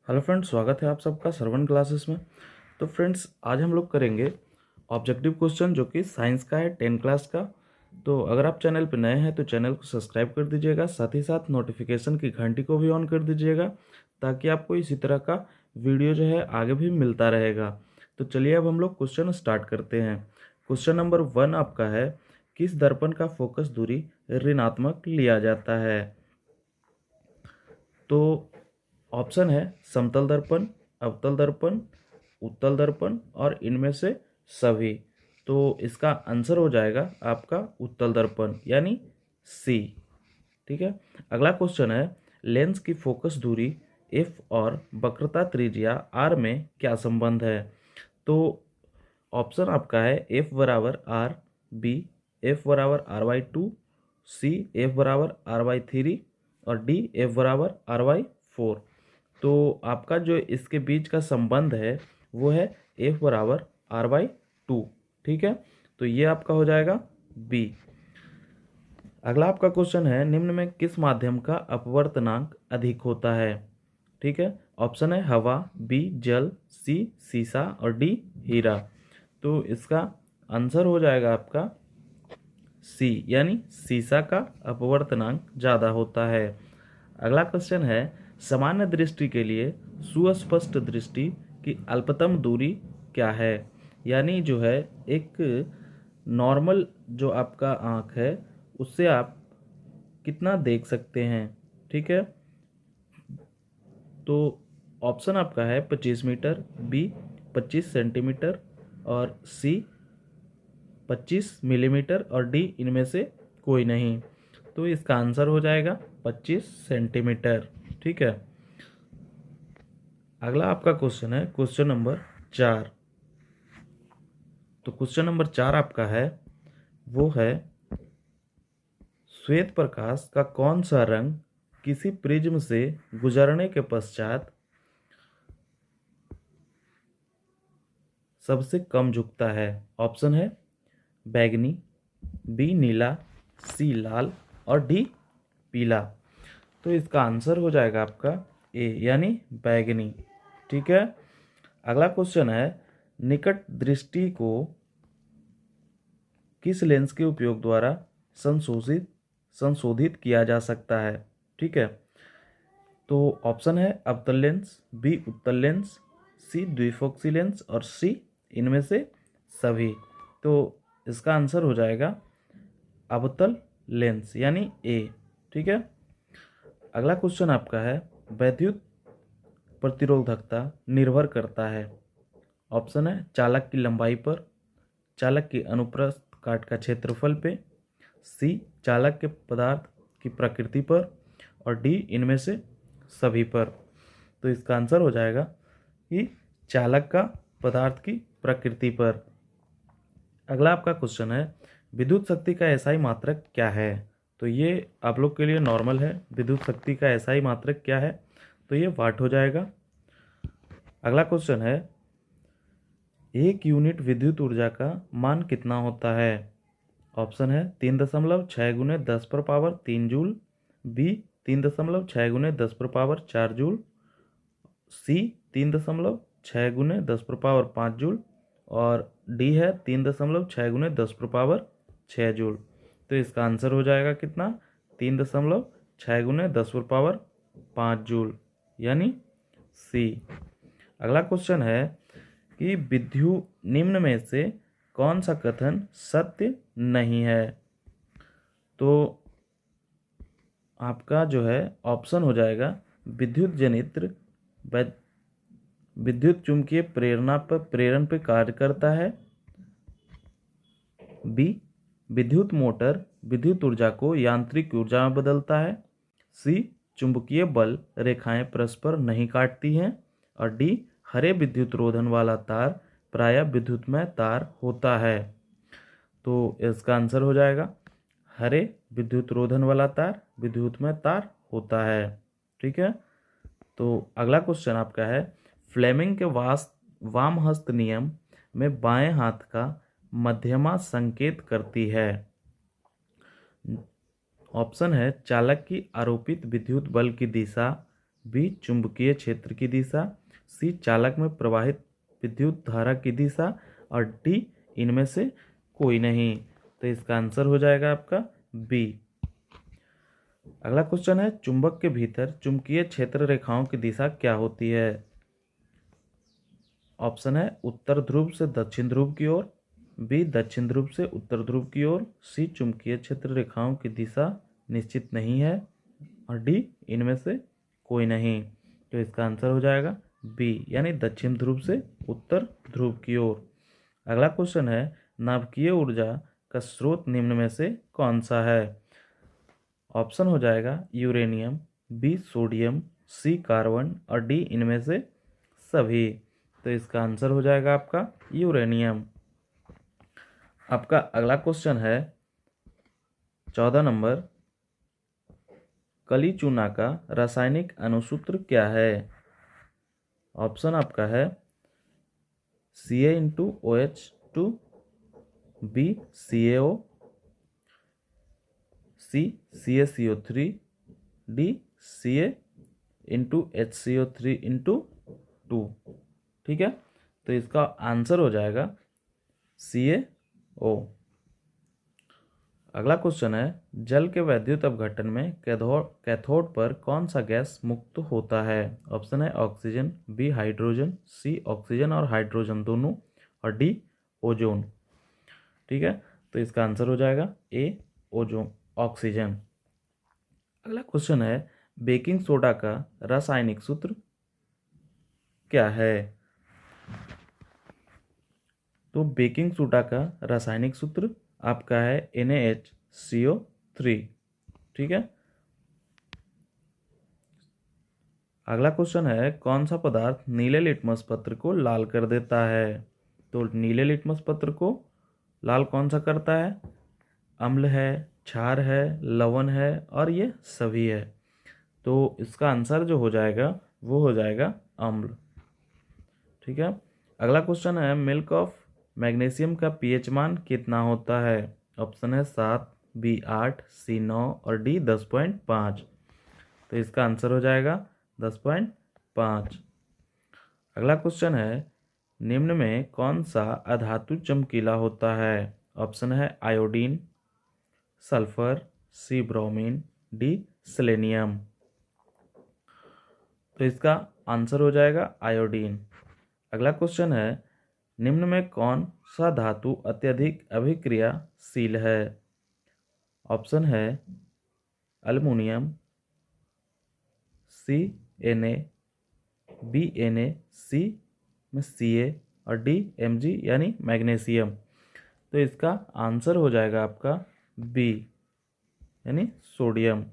Hello friends, स्वागत है आप सबका श्रवण क्लासेस में। तो फ्रेंड्स, आज हम लोग करेंगे ऑब्जेक्टिव क्वेश्चन जो कि साइंस का है, 10 क्लास का। तो अगर आप चैनल पर नए हैं तो चैनल को सब्सक्राइब कर दीजिएगा, साथ ही साथ नोटिफिकेशन की घंटी को भी ऑन कर दीजिएगा ताकि आपको इसी तरह का वीडियो जो है आगे भी मिलता रहेगा। तो चलिए अब हम लोग क्वेश्चन स्टार्ट करते हैं। क्वेश्चन नंबर 1 आपका है, किस दर्पण का फोकस दूरी ऋणात्मक लिया जाता है? तो ऑप्शन है समतल दर्पण, अवतल दर्पण, उत्तल दर्पण और इनमें से सभी। तो इसका आंसर हो जाएगा आपका उत्तल दर्पण यानी सी। ठीक है। अगला क्वेश्चन है, लेंस की फोकस दूरी एफ और वक्रता त्रिज्या आर में क्या संबंध है? तो ऑप्शन आपका है एफ बराबर आर, बी एफ बराबर R by two, C F बराबर आर बाई थ्री और डी एफ बराबर आर बाई फोर। तो आपका जो इसके बीच का संबंध है वो है एफ बराबर आर बाई टू। ठीक है, तो ये आपका हो जाएगा बी। अगला आपका क्वेश्चन है, निम्न में किस माध्यम का अपवर्तनांक अधिक होता है? ठीक है, ऑप्शन है हवा, बी जल, सी सीसा और डी हीरा। तो इसका आंसर हो जाएगा आपका सी यानी सीसा का अपवर्तनांक ज़्यादा होता है। अगला क्वेश्चन है, सामान्य दृष्टि के लिए सुस्पष्ट दृष्टि की अल्पतम दूरी क्या है? यानी जो है एक नॉर्मल जो आपका आँख है उससे आप कितना देख सकते हैं। ठीक है, तो ऑप्शन आपका है 25 मीटर, बी 25 सेंटीमीटर और सी 25 मिलीमीटर और डी इनमें से कोई नहीं। तो इसका आंसर हो जाएगा 25 सेंटीमीटर। ठीक है। अगला आपका क्वेश्चन है क्वेश्चन नंबर 4। तो क्वेश्चन नंबर 4 आपका है वो है, श्वेत प्रकाश का कौन सा रंग किसी प्रिज्म से गुजरने के पश्चात सबसे कम झुकता है? ऑप्शन है बैगनी, बी नीला, सी लाल और डी पीला। तो इसका आंसर हो जाएगा आपका ए यानी बैगनी। ठीक है। अगला क्वेश्चन है, निकट दृष्टि को किस लेंस के उपयोग द्वारा संशोधित किया जा सकता है? ठीक है, तो ऑप्शन है अवतल लेंस, बी उत्तल लेंस, सी द्विफोक्सी लेंस और सी इनमें से सभी। तो इसका आंसर हो जाएगा अवतल लेंस यानी ए। ठीक है। अगला क्वेश्चन आपका है, वैद्युत प्रतिरोधकता निर्भर करता है। ऑप्शन है चालक की लंबाई पर, चालक की अनुप्रस्थ काट का क्षेत्रफल पे, सी चालक के पदार्थ की प्रकृति पर और डी इनमें से सभी पर। तो इसका आंसर हो जाएगा कि चालक का पदार्थ की प्रकृति पर। अगला आपका क्वेश्चन है, विद्युत शक्ति का एसआई मात्रक क्या है? तो ये आप लोग के लिए नॉर्मल है। विद्युत शक्ति का एसआई मात्रक क्या है? तो ये वाट हो जाएगा। अगला क्वेश्चन है, एक यूनिट विद्युत ऊर्जा का मान कितना होता है? ऑप्शन है 3.6 गुने 10 पर पावर 3 जूल, बी 3.6 गुने 10 पर पावर 4 जूल, सी 3.6 गुने 10 पर पावर 5 जूल और डी है 3.6 गुने 10 पर पावर 6 जूल। तो इसका आंसर हो जाएगा कितना? 3.6 गुने 10 पर पावर 5 जूल यानी सी। अगला क्वेश्चन है कि विद्युत निम्न में से कौन सा कथन सत्य नहीं है? तो आपका जो है ऑप्शन हो जाएगा विद्युत जनित्र विद्युत चुंबकीय प्रेरण पर कार्य करता है, बी विद्युत मोटर विद्युत ऊर्जा को यांत्रिक ऊर्जा में बदलता है, सी चुंबकीय बल रेखाएं परस्पर नहीं काटती हैं और डी हरे विद्युत रोधन वाला तार प्रायः विद्युतमय तार होता है। तो इसका आंसर हो जाएगा हरे विद्युत रोधन वाला तार विद्युतमय तार होता है। ठीक है। तो अगला क्वेश्चन आपका है, फ्लेमिंग के वाम हस्त नियम में बाएं हाथ का मध्यमा संकेत करती है। ऑप्शन है चालक की आरोपित विद्युत बल की दिशा, बी चुंबकीय क्षेत्र की दिशा, सी चालक में प्रवाहित विद्युत धारा की दिशा और डी इनमें से कोई नहीं। तो इसका आंसर हो जाएगा आपका बी। अगला क्वेश्चन है, चुंबक के भीतर चुंबकीय क्षेत्र रेखाओं की दिशा क्या होती है? ऑप्शन है उत्तर ध्रुव से दक्षिण ध्रुव की ओर, बी दक्षिण ध्रुव से उत्तर ध्रुव की ओर, सी चुंबकीय क्षेत्र रेखाओं की दिशा निश्चित नहीं है और डी इनमें से कोई नहीं। तो इसका आंसर हो जाएगा बी, यानी दक्षिण ध्रुव से उत्तर ध्रुव की ओर। अगला क्वेश्चन है, नाभिकीय ऊर्जा का स्रोत निम्न में से कौन सा है? ऑप्शन हो जाएगा यूरेनियम, बी सोडियम, सी कार्बन और डी इनमें से सभी। तो इसका आंसर हो जाएगा आपका यूरेनियम। आपका अगला क्वेश्चन है 14 नंबर, कली चूना का रासायनिक अनुसूत्र क्या है? ऑप्शन आपका है Ca*OH2, बी CaO, सी CaCO3, डी Ca*HCO3*2। ठीक है, तो इसका आंसर हो जाएगा CaO। अगला क्वेश्चन है, जल के वैद्युत अपघटन में कैथोड पर कौन सा गैस मुक्त होता है? ऑप्शन है ऑक्सीजन, बी हाइड्रोजन, सी ऑक्सीजन और हाइड्रोजन दोनों और डी ओजोन। ठीक है, तो इसका आंसर हो जाएगा ए ओजोन, ऑक्सीजन। अगला क्वेश्चन है, बेकिंग सोडा का रासायनिक सूत्र क्या है? तो बेकिंग सोडा का रासायनिक सूत्र आपका है NaHCO3। ठीक है, अगला क्वेश्चन है, कौन सा पदार्थ नीले लिटमस पत्र को लाल कर देता है? तो नीले लिटमस पत्र को लाल कौन सा करता है? अम्ल है, क्षार है, लवण है और ये सभी है। तो इसका आंसर जो हो जाएगा वो हो जाएगा अम्ल। ठीक है, अगला क्वेश्चन है, मिल्क ऑफ मैग्नीशियम का pH मान कितना होता है? ऑप्शन है 7, बी 8, सी 9 और डी 10.5। तो इसका आंसर हो जाएगा 10.5। अगला क्वेश्चन है, निम्न में कौन सा अधातु चमकीला होता है? ऑप्शन है आयोडीन, सल्फर, सी ब्रोमीन, डी सेलेनियम। तो इसका आंसर हो जाएगा आयोडीन। अगला क्वेश्चन है, निम्न में कौन सा धातु अत्यधिक अभिक्रियाशील है? ऑप्शन है एल्युमिनियम, सी Na, बी Na, सी में Ca और डी Mg यानी मैग्नीशियम। तो इसका आंसर हो जाएगा आपका बी, यानी सोडियम।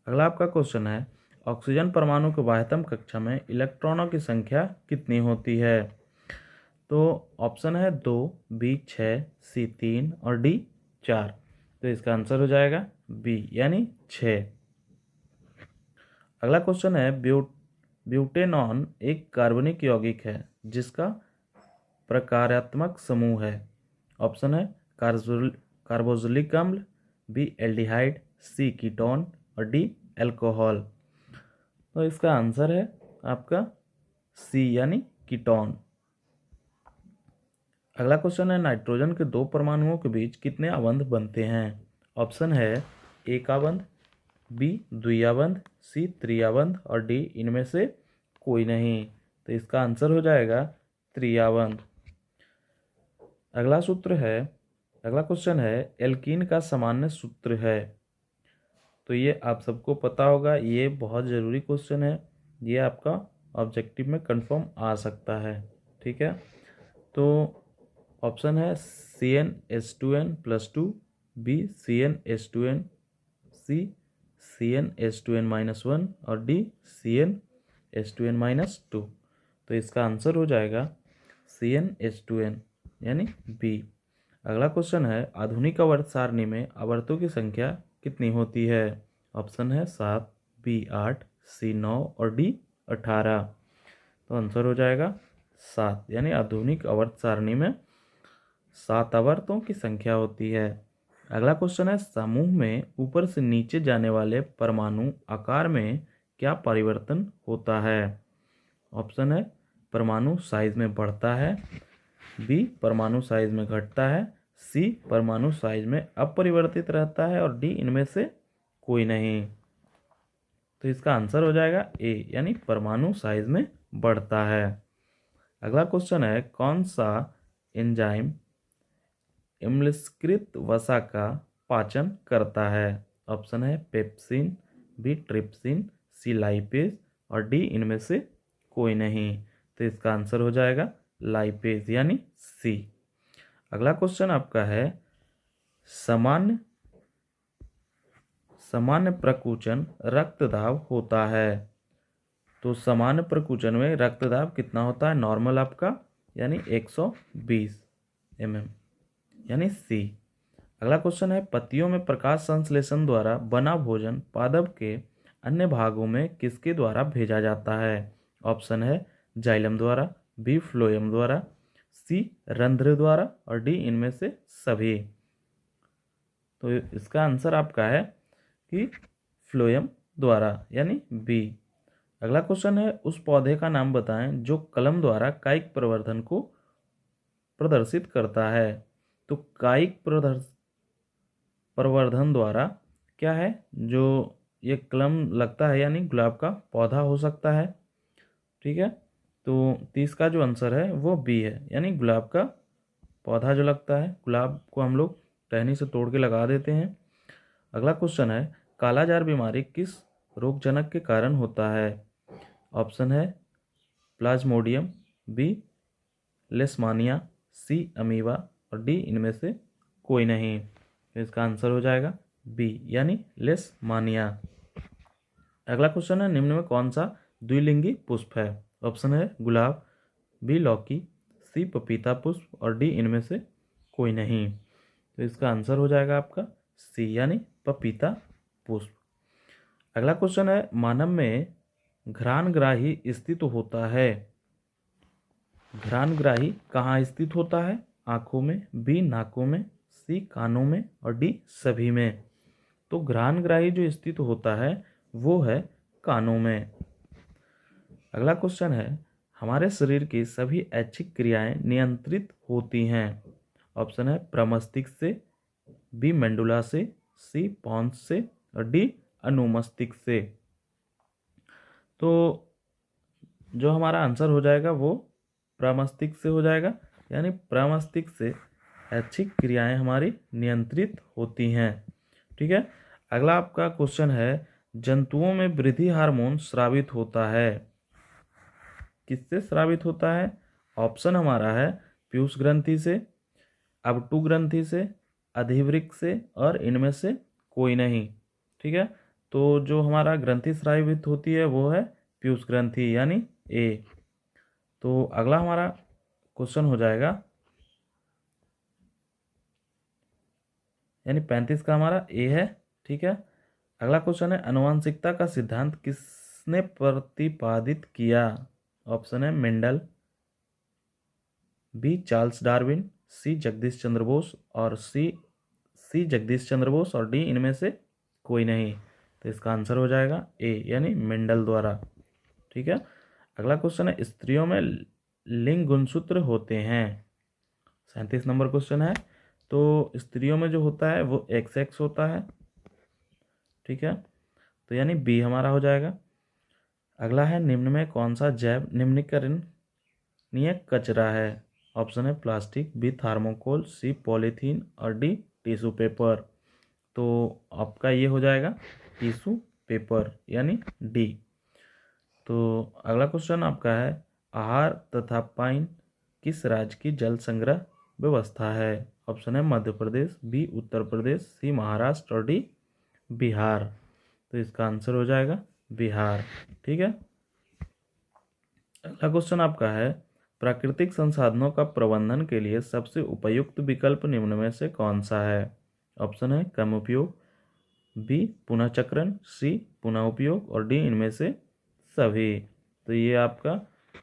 अगला आपका क्वेश्चन है, ऑक्सीजन परमाणु के बाह्यतम कक्षा में इलेक्ट्रॉनों की संख्या कितनी होती है? तो ऑप्शन है 2, बी 6, सी 3 और डी 4। तो इसका आंसर हो जाएगा बी, यानी 6। अगला क्वेश्चन है, ब्यूटेनॉन एक कार्बनिक यौगिक है जिसका प्रकार्यात्मक समूह है। ऑप्शन है कार्बोक्सिलिक अम्ल, बी एल्डिहाइड, सी कीटोन और डी एल्कोहल। तो इसका आंसर है आपका सी, यानी कीटोन। अगला क्वेश्चन है, नाइट्रोजन के दो परमाणुओं के बीच कितने आबंध बनते हैं? ऑप्शन है एक आबंध, बी द्विआबंध, सी त्रिआबंध और डी इनमें से कोई नहीं। तो इसका आंसर हो जाएगा त्रिआबंध। अगला क्वेश्चन है, एल्कीन का सामान्य सूत्र है। तो ये आप सबको पता होगा, ये बहुत ज़रूरी क्वेश्चन है, ये आपका ऑब्जेक्टिव में कंफर्म आ सकता है। ठीक है, तो ऑप्शन है CnH2n+2, बी CnH2n, सी CnH2n-1 और डी CnH2n-2। तो इसका आंसर हो जाएगा CnH2n, यानी बी। अगला क्वेश्चन है, आधुनिक आवर्त सारणी में आवर्तों की संख्या कितनी होती है? ऑप्शन है 7, बी 8, सी 9 और डी 18। तो आंसर हो जाएगा 7, यानी आधुनिक आवर्त सारणी में 7 आवर्तों की संख्या होती है। अगला क्वेश्चन है, समूह में ऊपर से नीचे जाने वाले परमाणु आकार में क्या परिवर्तन होता है? ऑप्शन है परमाणु साइज में बढ़ता है, बी परमाणु साइज में घटता है, सी परमाणु साइज में अपरिवर्तित रहता है और डी इनमें से कोई नहीं। तो इसका आंसर हो जाएगा ए, यानी परमाणु साइज में बढ़ता है। अगला क्वेश्चन है, कौन सा एंजाइम अम्लीकृत वसा का पाचन करता है? ऑप्शन है पेप्सिन, बी ट्रिप्सिन, सी लाइपेज और डी इनमें से कोई नहीं। तो इसका आंसर हो जाएगा लाइपेज यानी सी। अगला क्वेश्चन आपका है, सामान्य प्रकुचन रक्तदाब होता है। तो सामान्य प्रकुचन में रक्तदाब कितना होता है? नॉर्मल आपका यानी 120 mm यानी सी। अगला क्वेश्चन है, पत्तियों में प्रकाश संश्लेषण द्वारा बना भोजन पादप के अन्य भागों में किसके द्वारा भेजा जाता है? ऑप्शन है जाइलम द्वारा, बी फ्लोएम द्वारा, सी रंध्र द्वारा और डी इनमें से सभी। तो इसका आंसर आपका है कि फ्लोएम द्वारा यानी बी। अगला क्वेश्चन है, उस पौधे का नाम बताएं जो कलम द्वारा कायिक प्रवर्धन को प्रदर्शित करता है। तो कायिक प्रवर्धन द्वारा क्या है, जो ये कलम लगता है यानी गुलाब का पौधा हो सकता है। ठीक है, तो 30 का जो आंसर है वो बी है, यानी गुलाब का पौधा जो लगता है, गुलाब को हम लोग टहनी से तोड़ के लगा देते हैं। अगला क्वेश्चन है, कालाजार बीमारी किस रोगजनक के कारण होता है? ऑप्शन है प्लाज्मोडियम, बी लेशमानिया, सी अमीबा और डी इनमें से कोई नहीं। तो इसका आंसर हो जाएगा बी यानी लेशमानिया। अगला क्वेश्चन है, निम्न में कौन सा द्विलिंगी पुष्प है? ऑप्शन है गुलाब, बी लौकी, सी पपीता पुष्प और डी इनमें से कोई नहीं। तो इसका आंसर हो जाएगा आपका सी यानी पपीता पुष्प। अगला क्वेश्चन है, मानव में घ्राणग्राही स्थित होता है। घ्राणग्राही कहाँ स्थित होता है? आंखों में, बी नाकों में, सी कानों में और डी सभी में। तो घ्राणग्राही जो स्थित होता है वो है कानों में। अगला क्वेश्चन है, हमारे शरीर की सभी ऐच्छिक क्रियाएं नियंत्रित होती हैं। ऑप्शन है प्रमस्तिष्क से, बी मेंडुला से, सी पॉन्स से और डी अनुमस्तिष्क से। तो जो हमारा आंसर हो जाएगा वो प्रमस्तिष्क से हो जाएगा, यानी प्रमस्तिष्क से ऐच्छिक क्रियाएं हमारी नियंत्रित होती हैं। ठीक है, अगला आपका क्वेश्चन है, जंतुओं में वृद्धि हार्मोन स्रावित होता है। किससे स्रावित होता है? ऑप्शन हमारा है पीयूष ग्रंथि से, अबटू ग्रंथि से, अधिवृक्क से और इनमें से कोई नहीं। ठीक है, तो जो हमारा ग्रंथि स्रावित होती है वो है पीयूष ग्रंथि यानी ए। तो अगला हमारा क्वेश्चन हो जाएगा, यानी 35 का हमारा ए है। ठीक है, अगला क्वेश्चन है, आनुवंशिकता का सिद्धांत किसने प्रतिपादित किया? ऑप्शन है मेंडल, बी चार्ल्स डार्विन, सी जगदीश चंद्र बोस और सी जगदीश चंद्र बोस और डी इनमें से कोई नहीं। तो इसका आंसर हो जाएगा ए यानी मेंडल द्वारा। ठीक है, अगला क्वेश्चन है, स्त्रियों में लिंग गुणसूत्र होते हैं। 37 नंबर क्वेश्चन है। तो स्त्रियों में जो होता है वो XX होता है। ठीक है, तो यानी बी हमारा हो जाएगा। अगला है, निम्न में कौन सा जैव निम्नकरणीय कचरा है? ऑप्शन है प्लास्टिक, बी थर्मोकोल, सी पॉलीथीन और डी टिश्यू पेपर। तो आपका ये हो जाएगा टिश्यू पेपर यानी डी। तो अगला क्वेश्चन आपका है, आहार तथा पाइन किस राज्य की जल संग्रह व्यवस्था है? ऑप्शन है मध्य प्रदेश, बी उत्तर प्रदेश, सी महाराष्ट्र और डी बिहार। तो इसका आंसर हो जाएगा बिहार। ठीक है, अगला क्वेश्चन आपका है, प्राकृतिक संसाधनों का प्रबंधन के लिए सबसे उपयुक्त विकल्प निम्न में से कौन सा है? ऑप्शन है कम उपयोग, बी पुनः चक्रण, सी पुनः उपयोग और डी इनमें से सभी। तो ये आपका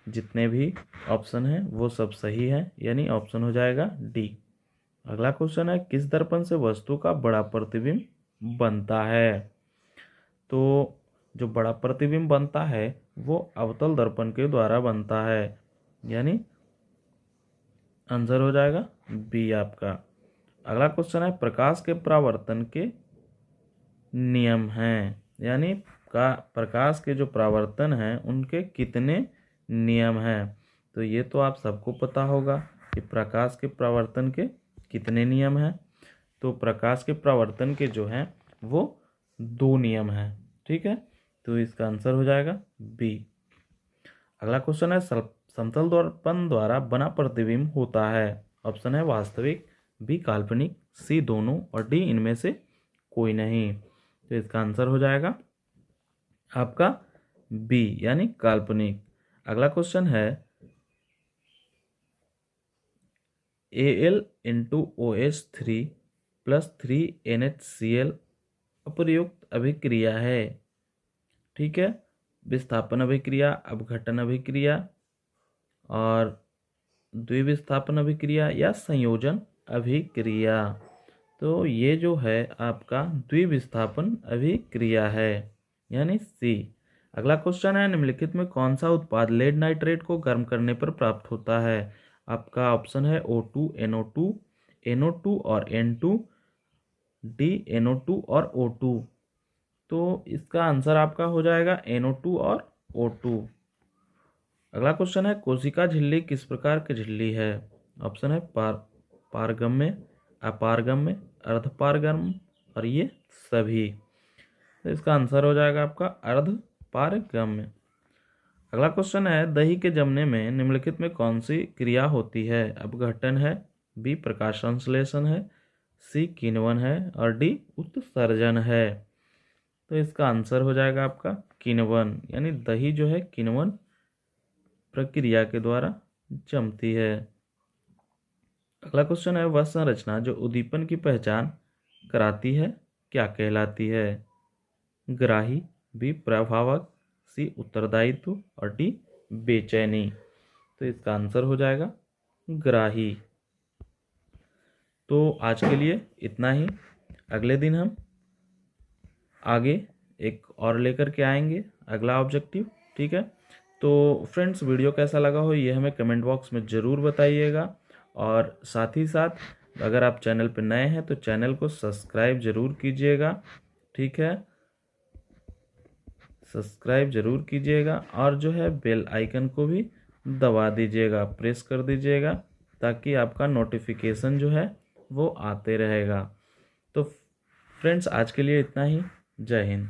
जितने भी ऑप्शन हैं वो सब सही है, यानी ऑप्शन हो जाएगा डी। अगला क्वेश्चन है, किस दर्पण से वस्तु का बड़ा प्रतिबिंब बनता है? तो जो बड़ा प्रतिबिंब बनता है वो अवतल दर्पण के द्वारा बनता है, यानी आंसर हो जाएगा बी आपका। अगला क्वेश्चन है, प्रकाश के परावर्तन के नियम हैं, यानी प्रकाश के जो परावर्तन हैं उनके कितने नियम हैं? तो ये तो आप सबको पता होगा कि प्रकाश के परावर्तन के कितने नियम हैं। तो प्रकाश के परावर्तन के जो हैं वो 2 नियम हैं, ठीक है। तो इसका आंसर हो जाएगा बी। अगला क्वेश्चन है, समतल दर्पण द्वारा बना प्रतिबिंब होता है। ऑप्शन है वास्तविक, बी काल्पनिक, सी दोनों और डी इनमें से कोई नहीं। तो इसका आंसर हो जाएगा आपका बी, यानी काल्पनिक। अगला क्वेश्चन है, Al into OH3 plus 3NHCl अप्रयुक्त अभिक्रिया है, ठीक है। विस्थापन अभिक्रिया, अपघटन अभिक्रिया और द्विविस्थापन अभिक्रिया या संयोजन अभिक्रिया। तो ये जो है आपका द्विविस्थापन अभिक्रिया है, यानी सी। अगला क्वेश्चन है, निम्नलिखित में कौन सा उत्पाद लेड नाइट्रेट को गर्म करने पर प्राप्त होता है? आपका ऑप्शन है O2, NO2, NO2 और N2, डी NO2 और O2। तो इसका आंसर आपका हो जाएगा NO2 और O2। अगला क्वेश्चन है, कोशिका झिल्ली किस प्रकार की झिल्ली है? ऑप्शन है पारगम्य, अपारगम्य, अर्धपारगम्य और ये सभी। तो इसका आंसर हो जाएगा आपका अर्धपारगम्य। अगला क्वेश्चन है, दही के जमने में निम्नलिखित में कौन सी क्रिया होती है? अपघटन है, बी प्रकाश संश्लेषण है, सी किण्वन है और डी उत्सर्जन है। तो इसका आंसर हो जाएगा आपका किण्वन, यानी दही जो है किण्वन प्रक्रिया के द्वारा जमती है। अगला क्वेश्चन है, वह संरचना जो उद्दीपन की पहचान कराती है क्या कहलाती है? ग्राही, बी प्रभावक, सी उत्तरदायित्व और डी बेचैनी। तो इसका आंसर हो जाएगा ग्राही। तो आज के लिए इतना ही। अगले दिन हम आगे एक और लेकर के आएंगे अगला ऑब्जेक्टिव, ठीक है। तो फ्रेंड्स, वीडियो कैसा लगा हो ये हमें कमेंट बॉक्स में ज़रूर बताइएगा, और साथ ही साथ अगर आप चैनल पर नए हैं तो चैनल को सब्सक्राइब ज़रूर कीजिएगा, ठीक है। सब्सक्राइब ज़रूर कीजिएगा और जो है बेल आइकन को भी दबा दीजिएगा, प्रेस कर दीजिएगा, ताकि आपका नोटिफिकेशन जो है वो आते रहेगा। तो फ्रेंड्स, आज के लिए इतना ही। जय हिंद।